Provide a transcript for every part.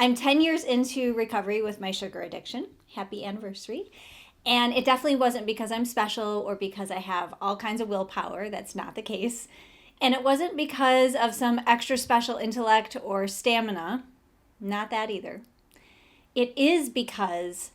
I'm 10 years into recovery with my sugar addiction. Happy anniversary. And it definitely wasn't because I'm special or because I have all kinds of willpower. That's not the case. And it wasn't because of some extra special intellect or stamina. Not that either. It is because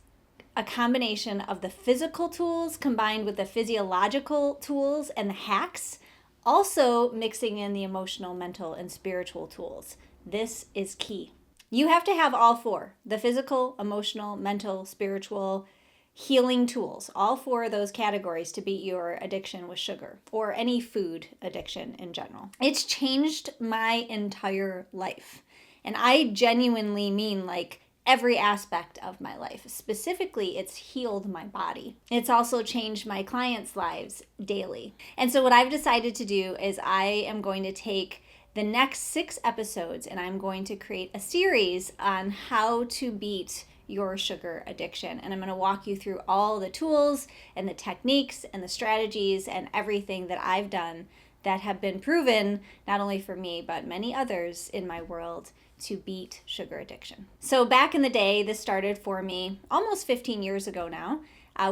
a combination of the physical tools combined with the physiological tools and the hacks, also mixing in the emotional, mental, and spiritual tools. This is key. You have to have all four: the physical, emotional, mental, spiritual, healing tools, all four of those categories to beat your addiction with sugar or any food addiction in general. It's changed my entire life. And I genuinely mean like every aspect of my life. Specifically, it's healed my body. It's also changed my clients' lives daily. And so what I've decided to do is I am going to take the next 6 episodes and I'm going to create a series on how to beat your sugar addiction. And I'm going to walk you through all the tools and the techniques and the strategies and everything that I've done that have been proven, not only for me, but many others in my world, to beat sugar addiction. So back in the day, this started for me almost 15 years ago now,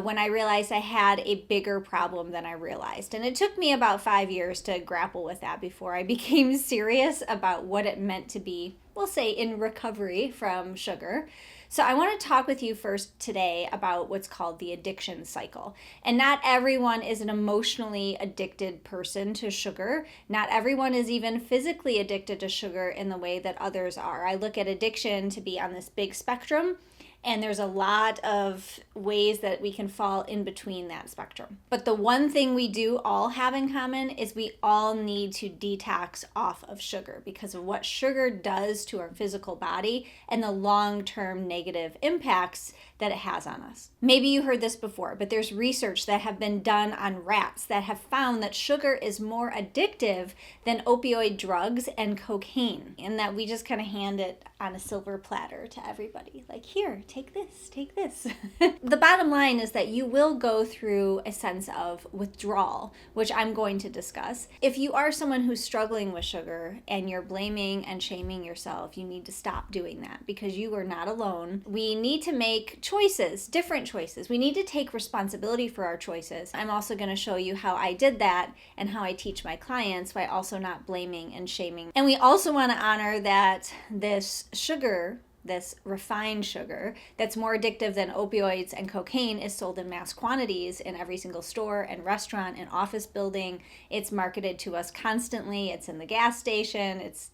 when I realized I had a bigger problem than I realized. And it took me about 5 years to grapple with that before I became serious about what it meant to be, we'll say, in recovery from sugar. So I want to talk with you first today about what's called the addiction cycle. And not everyone is an emotionally addicted person to sugar. Not everyone is even physically addicted to sugar in the way that others are. I look at addiction to be on this big spectrum, and there's a lot of ways that we can fall in between that spectrum. But the one thing we do all have in common is we all need to detox off of sugar because of what sugar does to our physical body and the long-term negative impacts that it has on us. Maybe you heard this before, but there's research that have been done on rats that have found that sugar is more addictive than opioid drugs and cocaine, and that we just kind of hand it on a silver platter to everybody. Like, here, take this, take this. The bottom line is that you will go through a sense of withdrawal, which I'm going to discuss. If you are someone who's struggling with sugar and you're blaming and shaming yourself, you need to stop doing that because you are not alone. We need to make choices, different choices. We need to take responsibility for our choices. I'm also going to show you how I did that and how I teach my clients by also not blaming and shaming. And we also want to honor that this sugar, this refined sugar that's more addictive than opioids and cocaine, is sold in mass quantities in every single store and restaurant and office building. It's marketed to us constantly. It's in the gas station. It's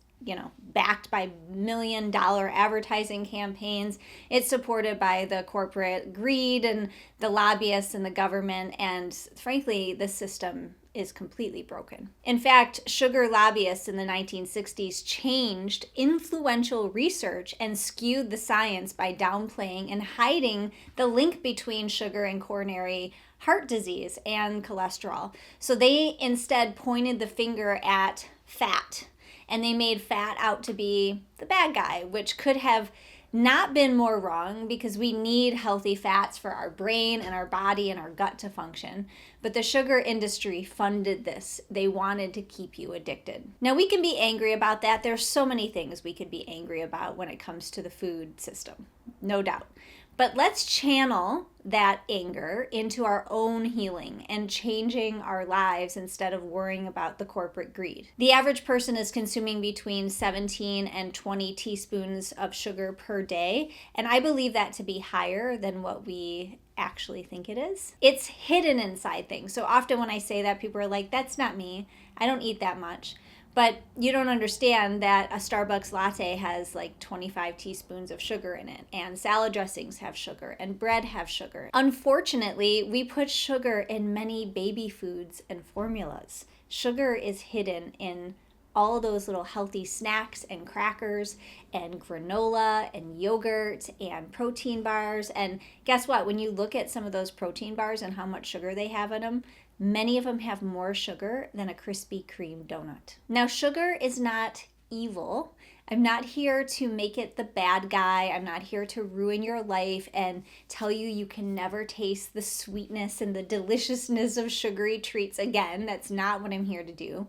backed by $1 million advertising campaigns. It's supported by the corporate greed and the lobbyists and the government. And frankly, the system is completely broken. In fact, sugar lobbyists in the 1960s changed influential research and skewed the science by downplaying and hiding the link between sugar and coronary heart disease and cholesterol. So they instead pointed the finger at fat. And they made fat out to be the bad guy, which could have not been more wrong because we need healthy fats for our brain and our body and our gut to function. But the sugar industry funded this. They wanted to keep you addicted. Now, we can be angry about that. There's so many things we could be angry about when it comes to the food system, no doubt. But let's channel that anger into our own healing and changing our lives instead of worrying about the corporate greed. The average person is consuming between 17 and 20 teaspoons of sugar per day, and I believe that to be higher than what we actually think it is. It's hidden inside things. So often when I say that, people are like, that's not me. I don't eat that much. But you don't understand that a Starbucks latte has like 25 teaspoons of sugar in it, and salad dressings have sugar, and bread have sugar. Unfortunately, we put sugar in many baby foods and formulas. Sugar is hidden in all those little healthy snacks and crackers and granola and yogurt and protein bars. And guess what? When you look at some of those protein bars and how much sugar they have in them, many of them have more sugar than a Krispy Kreme donut. Now, sugar is not evil. I'm not here to make it the bad guy. I'm not here to ruin your life and tell you you can never taste the sweetness and the deliciousness of sugary treats again. That's not what I'm here to do.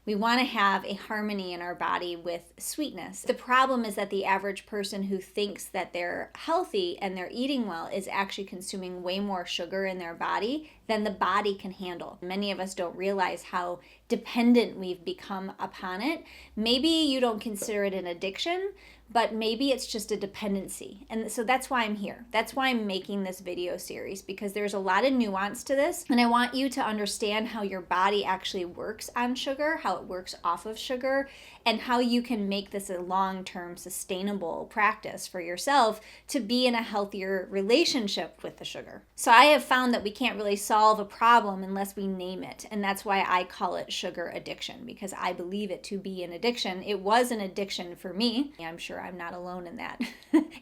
We want to have a harmony in our body with sweetness. The problem is that the average person who thinks that they're healthy and they're eating well is actually consuming way more sugar in their body than the body can handle. Many of us don't realize how dependent we've become upon it. Maybe you don't consider it an addiction, but maybe it's just a dependency. And so that's why I'm here. That's why I'm making this video series, because there's a lot of nuance to this. And I want you to understand how your body actually works on sugar, how it works off of sugar, and how you can make this a long-term sustainable practice for yourself to be in a healthier relationship with the sugar. So I have found that we can't really solve a problem unless we name it. And that's why I call it sugar addiction, because I believe it to be an addiction. It was an addiction for me. I'm sure I'm not alone in that.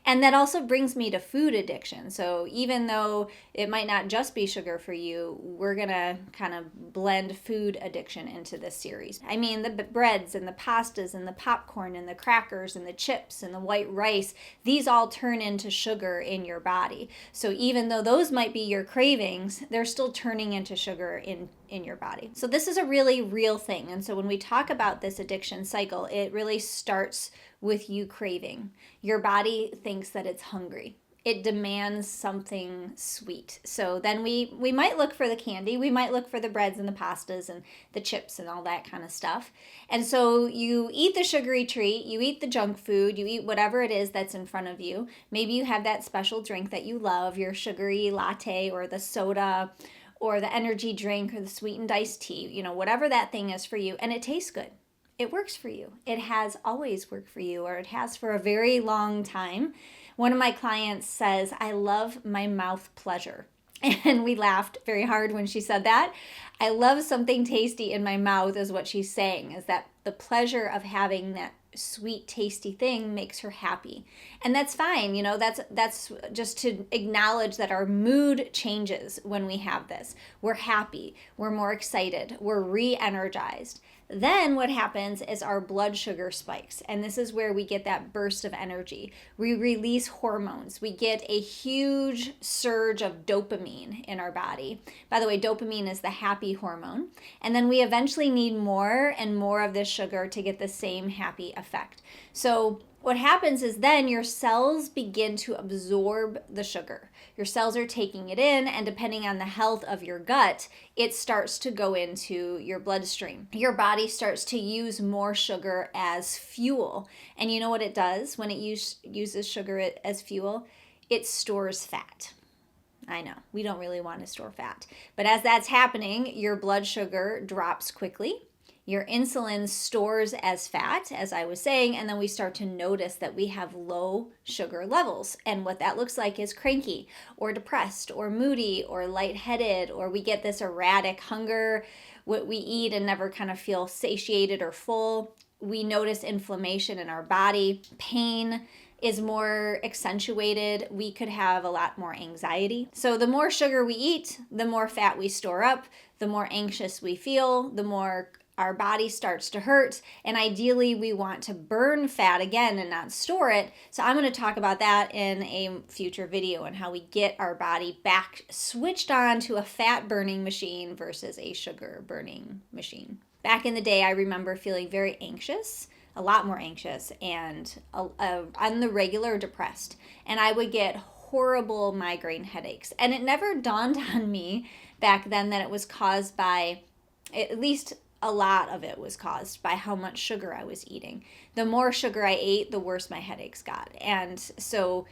And that also brings me to food addiction. So even though it might not just be sugar for you, we're gonna kind of blend food addiction into this series. I mean, the breads and the pastas and the popcorn and the crackers and the chips and the white rice, these all turn into sugar in your body. So even though those might be your cravings, they're still turning into sugar in your body. So this is a really real thing. And so when we talk about this addiction cycle, it really starts with you craving. Your body thinks that it's hungry. It demands something sweet. So then we might look for the candy, we might look for the breads and the pastas and the chips and all that kind of stuff. And so you eat the sugary treat, you eat the junk food, you eat whatever it is that's in front of you. Maybe you have that special drink that you love, your sugary latte or the soda or the energy drink or the sweetened iced tea, whatever that thing is for you, and it tastes good. It works for you. It has always worked for you, or it has for a very long time. One of my clients says, I love my mouth pleasure. And we laughed very hard when she said that. I love something tasty in my mouth is what she's saying, is that the pleasure of having that sweet, tasty thing makes her happy. And that's fine. That's just to acknowledge that our mood changes when we have this. We're happy. We're more excited. We're re-energized. Then what happens is our blood sugar spikes, and this is where we get that burst of energy. We release hormones. We get a huge surge of dopamine in our body. By the way, dopamine is the happy hormone. And then we eventually need more and more of this sugar to get the same happy effect. So what happens is then your cells begin to absorb the sugar. Your cells are taking it in, and depending on the health of your gut, it starts to go into your bloodstream. Your body starts to use more sugar as fuel. And you know what it does when it uses sugar as fuel? It stores fat. I know, we don't really want to store fat. But as that's happening, your blood sugar drops quickly. Your insulin stores as fat, as I was saying, and then we start to notice that we have low sugar levels. And what that looks like is cranky or depressed or moody or lightheaded, or we get this erratic hunger, what we eat and never kind of feel satiated or full. We notice inflammation in our body, pain is more accentuated. We could have a lot more anxiety. So the more sugar we eat, the more fat we store up, the more anxious we feel, the more our body starts to hurt, and ideally we want to burn fat again and not store it. So I'm going to talk about that in a future video and how we get our body back switched on to a fat burning machine versus a sugar burning machine. Back in the day, I remember feeling very anxious, a lot more anxious, and on the regular depressed. And I would get horrible migraine headaches. And it never dawned on me back then that it was caused by, at least a lot of it was caused by how much sugar I was eating. The more sugar I ate, the worse my headaches got. And so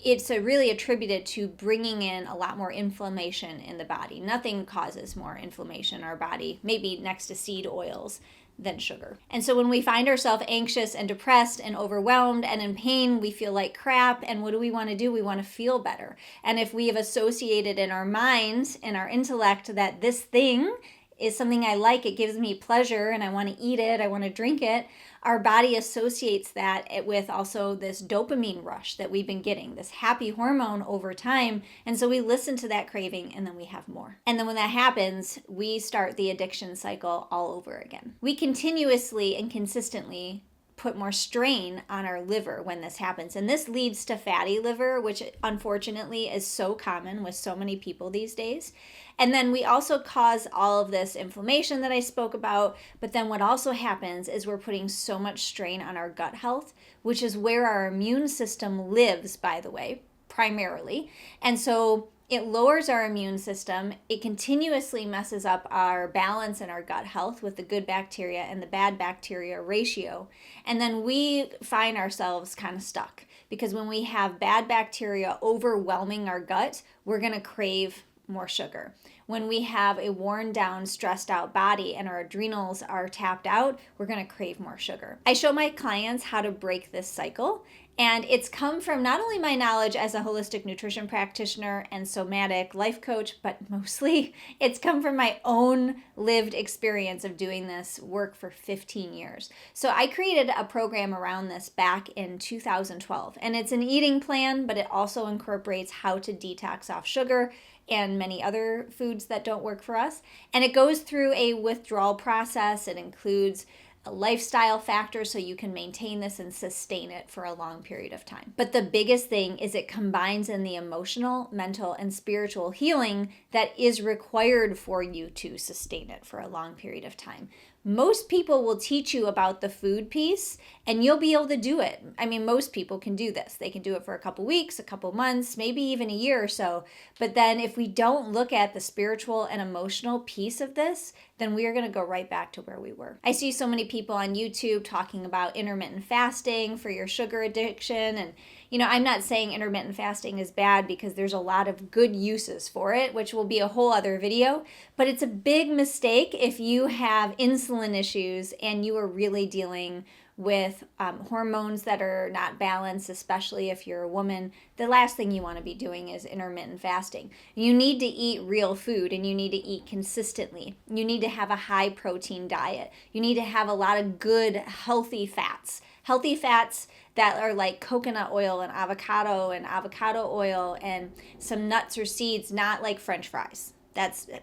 it's really attributed to bringing in a lot more inflammation in the body. Nothing causes more inflammation in our body, maybe next to seed oils, than sugar. And so when we find ourselves anxious and depressed and overwhelmed and in pain, we feel like crap. And what do we want to do? We want to feel better. And if we have associated in our mind, in our intellect, that this thing is something I like, it gives me pleasure, and I want to eat it, I want to drink it, our body associates that with also this dopamine rush that we've been getting, this happy hormone over time. And so we listen to that craving, and then we have more. And then when that happens, we start the addiction cycle all over again. We continuously and consistently put more strain on our liver when this happens. And this leads to fatty liver, which unfortunately is so common with so many people these days. And then we also cause all of this inflammation that I spoke about. But then what also happens is we're putting so much strain on our gut health, which is where our immune system lives, by the way, primarily. And so it lowers our immune system. It continuously messes up our balance in our gut health with the good bacteria and the bad bacteria ratio. And then we find ourselves kind of stuck, because when we have bad bacteria overwhelming our gut, we're going to crave more sugar. When we have a worn down, stressed out body and our adrenals are tapped out, we're going to crave more sugar. I show my clients how to break this cycle. And it's come from not only my knowledge as a holistic nutrition practitioner and somatic life coach, but mostly it's come from my own lived experience of doing this work for 15 years. So I created a program around this back in 2012. And it's an eating plan, but it also incorporates how to detox off sugar and many other foods that don't work for us. And it goes through a withdrawal process. It includes a lifestyle factor so you can maintain this and sustain it for a long period of time. But the biggest thing is it combines in the emotional, mental, and spiritual healing that is required for you to sustain it for a long period of time. Most people will teach you about the food piece and you'll be able to do it. I mean, most people can do this. They can do it for a couple weeks, a couple months, maybe even a year or so. But then if we don't look at the spiritual and emotional piece of this, then we are going to go right back to where we were. I see so many people on YouTube talking about intermittent fasting for your sugar addiction. And, I'm not saying intermittent fasting is bad, because there's a lot of good uses for it, which will be a whole other video. But it's a big mistake if you have insulin issues and you are really dealing with hormones that are not balanced, especially if you're a woman. The last thing you want to be doing is intermittent fasting. You need to eat real food and you need to eat consistently. You need to have a high protein diet. You need to have a lot of good, healthy fats. Healthy fats that are like coconut oil and avocado oil and some nuts or seeds, not like French fries.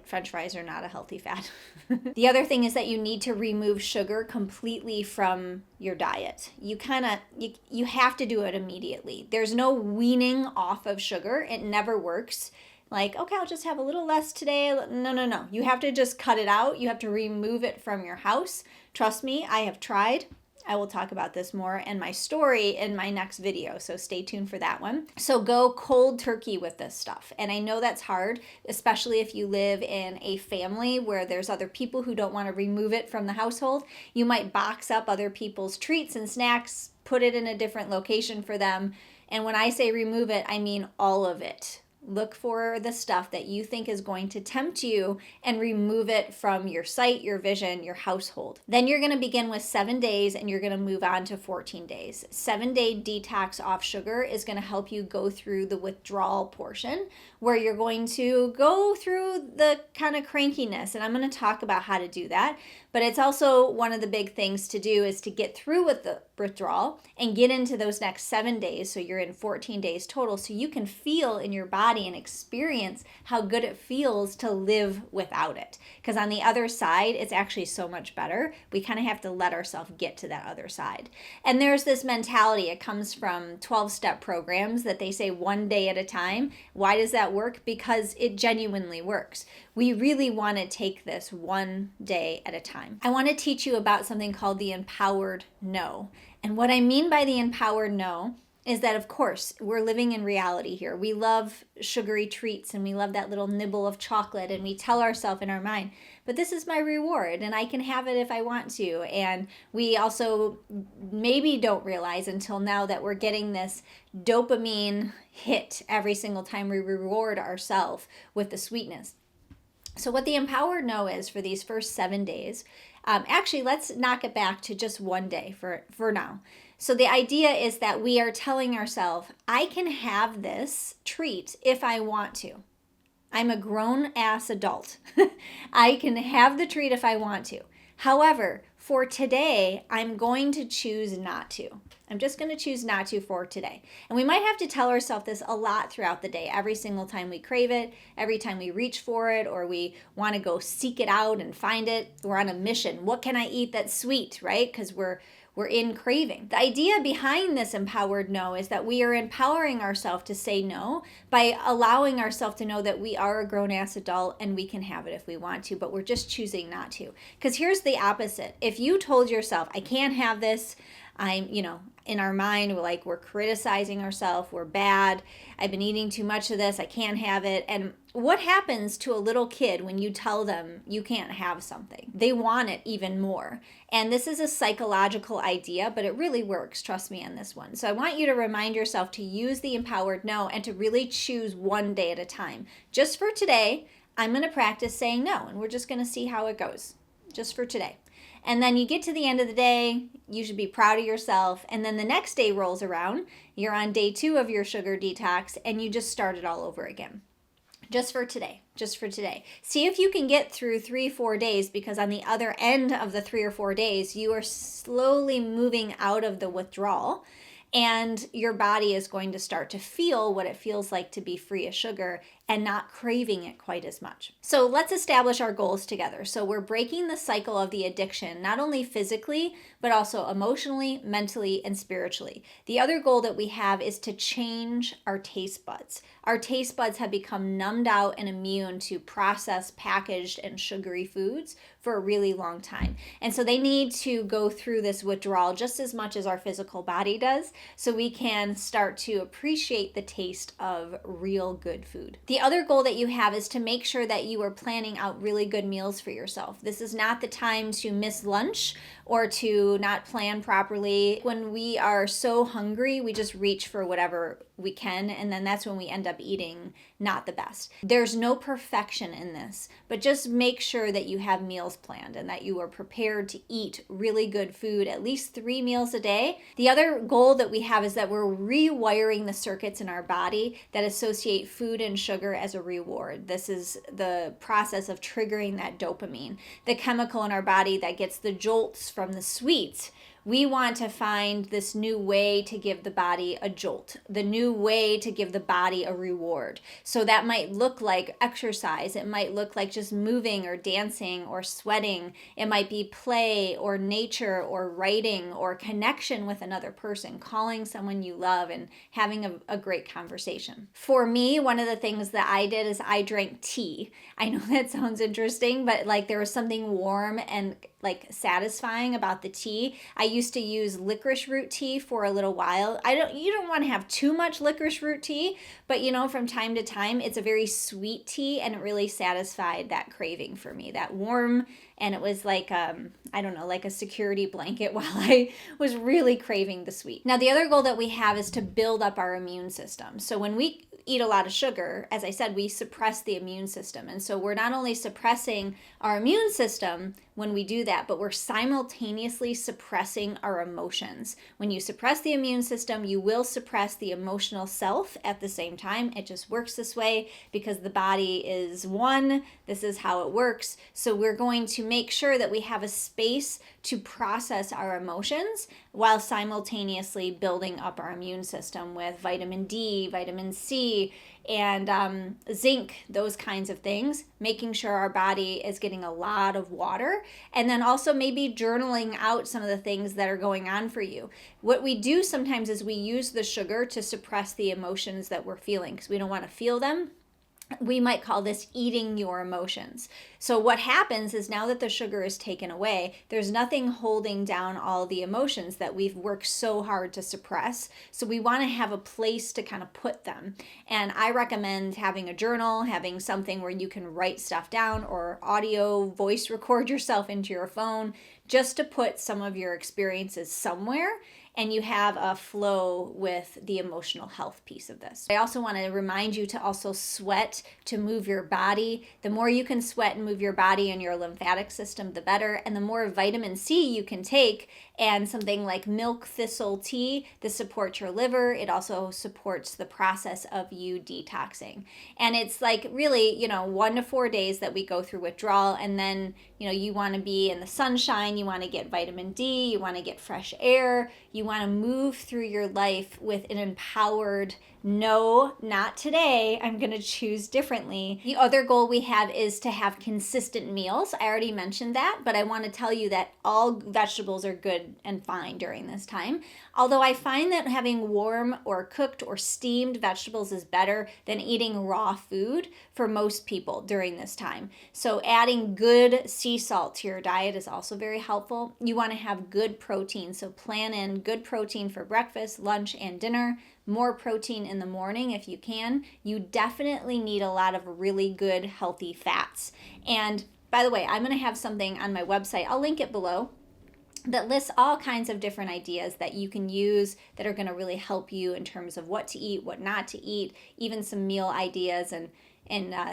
French fries are not a healthy fat. The other thing is that you need to remove sugar completely from your diet. You have to do it immediately. There's no weaning off of sugar. It never works. Like, okay, I'll just have a little less today. No. You have to just cut it out. You have to remove it from your house. Trust me, I have tried. I will talk about this more in my story in my next video, so stay tuned for that one. So go cold turkey with this stuff. And I know that's hard, especially if you live in a family where there's other people who don't want to remove it from the household. You might box up other people's treats and snacks, put it in a different location for them. And when I say remove it, I mean all of it. Look for the stuff that you think is going to tempt you and remove it from your sight, your vision, your household. Then you're going to begin with 7 days and you're going to move on to 14 days. 7-day detox off sugar is going to help you go through the withdrawal portion, where you're going to go through the kind of crankiness. And I'm going to talk about how to do that. But it's also one of the big things to do is to get through with the withdrawal and get into those next 7 days. So you're in 14 days total. So you can feel in your body and experience how good it feels to live without it. Because on the other side, it's actually so much better. We kind of have to let ourselves get to that other side. And there's this mentality. It comes from 12-step programs that they say 1 day at a time. Why does that work? Because it genuinely works. We really want to take this 1 day at a time. I want to teach you about something called the empowered no. And what I mean by the empowered no is that, of course, we're living in reality here. We love sugary treats and we love that little nibble of chocolate, and we tell ourselves in our mind, but this is my reward and I can have it if I want to. And we also maybe don't realize until now that we're getting this dopamine hit every single time we reward ourselves with the sweetness. So what the empowered no is for these first 7 days, actually, let's knock it back to just 1 day for now. So the idea is that we are telling ourselves, I can have this treat if I want to. I'm a grown-ass adult. I can have the treat if I want to. However, for today, I'm going to choose not to. I'm just going to choose not to for today. And we might have to tell ourselves this a lot throughout the day. Every single time we crave it, every time we reach for it, or we want to go seek it out and find it, we're on a mission. What can I eat that's sweet, right? Because we're we're in craving. The idea behind this empowered no is that we are empowering ourselves to say no by allowing ourselves to know that we are a grown-ass adult and we can have it if we want to, but we're just choosing not to. Because here's the opposite. If you told yourself, I can't have this, in our mind, we're criticizing ourselves, we're bad, I've been eating too much of this, I can't have it. And what happens to a little kid when you tell them you can't have something? They want it even more. And this is a psychological idea, but it really works. Trust me on this one. So I want you to remind yourself to use the empowered no and to really choose one day at a time. Just for today, I'm going to practice saying no, and we're just going to see how it goes. Just for today. And then you get to the end of the day, you should be proud of yourself. And then the next day rolls around, you're on day 2 of your sugar detox, and you just start it all over again. Just for today, just for today. See if you can get through 3-4 days, because on the other end of the 3 or 4 days, you are slowly moving out of the withdrawal. And your body is going to start to feel what it feels like to be free of sugar and not craving it quite as much. So let's establish our goals together. So we're breaking the cycle of the addiction, not only physically, but also emotionally, mentally, and spiritually. The other goal that we have is to change our taste buds. Our taste buds have become numbed out and immune to processed, packaged, and sugary foods for a really long time. And so they need to go through this withdrawal just as much as our physical body does, so we can start to appreciate the taste of real good food. The other goal that you have is to make sure that you are planning out really good meals for yourself. This is not the time to miss lunch or to not plan properly. When we are so hungry, we just reach for whatever we can, and then that's when we end up eating not the best. There's no perfection in this, but just make sure that you have meals planned and that you are prepared to eat really good food, at least 3 meals a day. The other goal that we have is that we're rewiring the circuits in our body that associate food and sugar as a reward. This is the process of triggering that dopamine, the chemical in our body that gets the jolts from the sweets. We want to find this new way to give the body a jolt, the new way to give the body a reward. So that might look like exercise. It might look like just moving or dancing or sweating. It might be play or nature or writing or connection with another person, calling someone you love and having a great conversation. For me, one of the things that I did is I drank tea. I know that sounds interesting, but there was something warm and satisfying about the tea. I used to use licorice root tea for a little while. You don't want to have too much licorice root tea, but from time to time, it's a very sweet tea, and it really satisfied that craving for me, that warm, and it was like a security blanket while I was really craving the sweet. Now, the other goal that we have is to build up our immune system. So when we eat a lot of sugar, as I said, we suppress the immune system. And so we're not only suppressing our immune system when we do that, but we're simultaneously suppressing our emotions. When you suppress the immune system, you will suppress the emotional self at the same time. It just works this way because the body is one. This is how it works. So we're going to make sure that we have a space to process our emotions while simultaneously building up our immune system with vitamin D, vitamin C, and zinc, those kinds of things, making sure our body is getting a lot of water, and then also maybe journaling out some of the things that are going on for you. What we do sometimes is we use the sugar to suppress the emotions that we're feeling because we don't want to feel them. We might call this eating your emotions. So what happens is now that the sugar is taken away, there's nothing holding down all the emotions that we've worked so hard to suppress. So we want to have a place to kind of put them. And I recommend having a journal, having something where you can write stuff down or audio voice record yourself into your phone just to put some of your experiences somewhere, and you have a flow with the emotional health piece of this. I also want to remind you to also sweat, to move your body. The more you can sweat and move your body and your lymphatic system, the better. And the more vitamin C you can take, and something like milk thistle tea, this supports your liver. It also supports the process of you detoxing. And it's really, 1 to 4 days that we go through withdrawal, and then, you want to be in the sunshine, you want to get vitamin D, you want to get fresh air, You want to move through your life with an empowered, no, not today, I'm going to choose differently. The other goal we have is to have consistent meals. I already mentioned that, but I want to tell you that all vegetables are good and fine during this time. Although I find that having warm or cooked or steamed vegetables is better than eating raw food for most people during this time. So adding good sea salt to your diet is also very helpful. You want to have good protein, so plan in good protein for breakfast, lunch, and dinner. More protein in the morning if you can. You definitely need a lot of really good healthy fats. And by the way, I'm going to have something on my website, I'll link it below, that lists all kinds of different ideas that you can use that are going to really help you in terms of what to eat, what not to eat, even some meal ideas and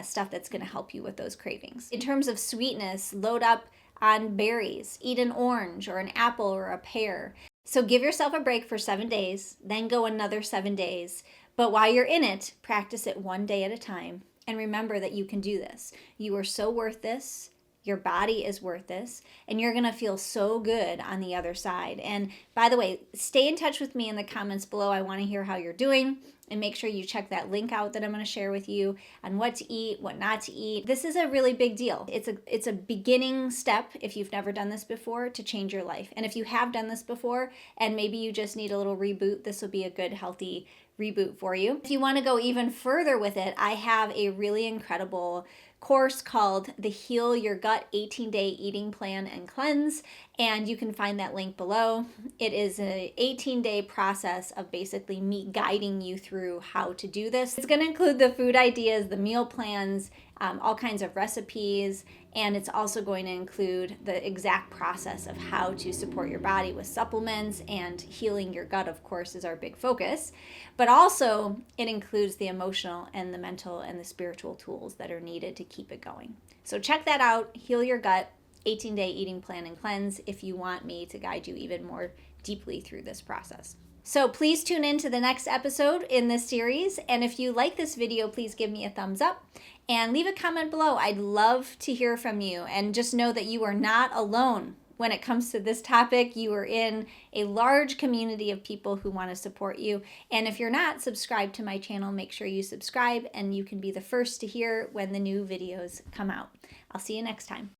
stuff that's going to help you with those cravings. In terms of sweetness, load up on berries. Eat an orange or an apple or a pear. So give yourself a break for 7 days, then go another 7 days. But while you're in it, practice it one day at a time. And remember that you can do this. You are so worth this. Your body is worth this, and you're going to feel so good on the other side. And by the way, stay in touch with me in the comments below. I want to hear how you're doing, and make sure you check that link out that I'm going to share with you on what to eat, what not to eat. This is a really big deal. It's a beginning step, if you've never done this before, to change your life. And if you have done this before and maybe you just need a little reboot, this will be a good, healthy reboot for you. If you want to go even further with it, I have a really incredible course called the Heal Your Gut 18-Day Eating Plan and Cleanse, and you can find that link below. It is an 18-day process of basically me guiding you through how to do this. It's going to include the food ideas, the meal plans, all kinds of recipes, and it's also going to include the exact process of how to support your body with supplements, and healing your gut, of course, is our big focus. But also it includes the emotional and the mental and the spiritual tools that are needed to keep it going. So check that out, Heal Your Gut 18-Day Eating Plan and Cleanse, if you want me to guide you even more deeply through this process. So please tune in to the next episode in this series. And if you like this video, please give me a thumbs up and leave a comment below. I'd love to hear from you. And just know that you are not alone when it comes to this topic. You are in a large community of people who want to support you. And if you're not subscribed to my channel, make sure you subscribe, and you can be the first to hear when the new videos come out. I'll see you next time.